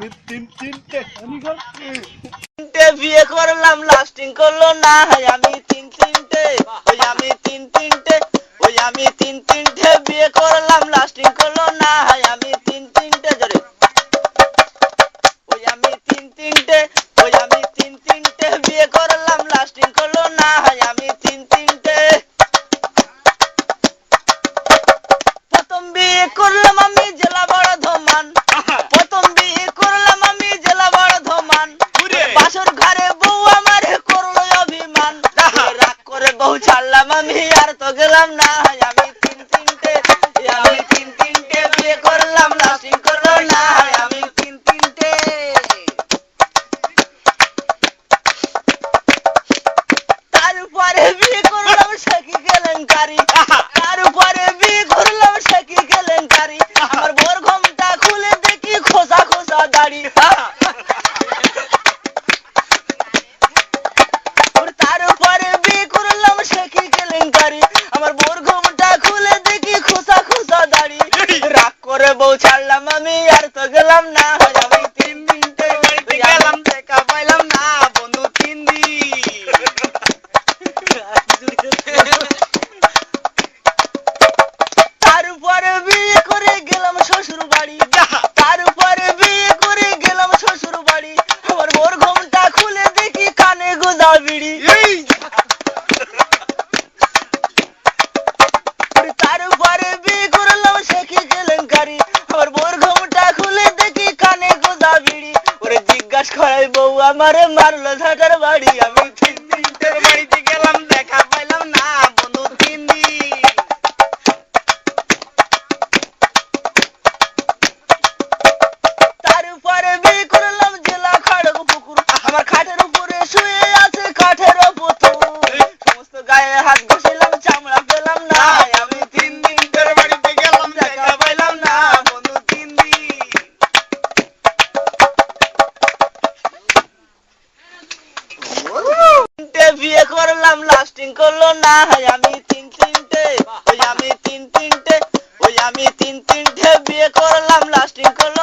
আমি তিনটে বিয়ে করলাম লাস্টিং করলো না আমি তিনটে আমি তিনটে আমি তিনটে বিয়ে করলাম লাস্টিং করলো না আমি তিনটে জোরে আমি তিনটে আমি তিনটে বিয়ে করলাম লাস্টিং করলো না আমি তিনটে প্রথম বিয়ে করলাম আমি জেলা বড় ধমান প্রথম বিয়ে করলাম আমি জেলা বড় ধমান বাসর ঘরে বউ আমার করলো অভিমান রাগ করে বউ ছাড়লাম আমি আর তো গেলাম না আমি তিনটে বিয়ে করলাম লাস্টিং করলো না আমি তিনটে তারপরে বিয়ে করলাম সাকি কেলেঙ্কারি তারপরে বিয়ে করলাম সাকি কেলেঙ্কারি আমার বোর ঘুমটা খুলে দেখি খোসা খোসা দাড়ি তারপরে বিয়ে করলাম সাকি কেলেঙ্কারি আমার বোর ঘুমটা খুলে দেখি খোসা খোসা দাড়ি রাগ করে বউ ছাড়লাম আমি আর তো গেলাম না আমি তিনটে গেলাম দেখা পাইলাম না বন্ধু তিন দিন তারপরে বিয়ে করে গেলাম শ্বশুর বাড়ি তারপরে বিয়ে করে গেলাম শ্বশুর বাড়ি আমার বোর ঘুমটা খুলে দেখি কানে গোজা বিড়ি তারপরে বিয়ে করলাম শেখি কেলেঙ্কারি আমার বোর ঘুমটা খুলে দেখি কানে গোজা বিড়ি ওরে জিজ্ঞাসা করাই বউ আমারে মারলো ঝাটার বাড়ি আমি তিনটে বাড়িতে গেলাম দেখা পাইলাম না বন্ধু তিন দিন তারপরে বিয়ে করলাম জেলা খড়গপুকুর আমার খাটের উপরে শুয়ে আছে কাঠের পুতুল সমস্ত গায়ে হাত ঘষিলাম চামড়া পেলাম না আমি তিনটের বাড়িতে গেলাম দেখা পাইলাম না বন্ধু তিন দিন বিয়ে করলাম লাস্টিং করলো না আমি তিনটে আমি তিনটে বিয়ে করলাম লাস্টিং করলো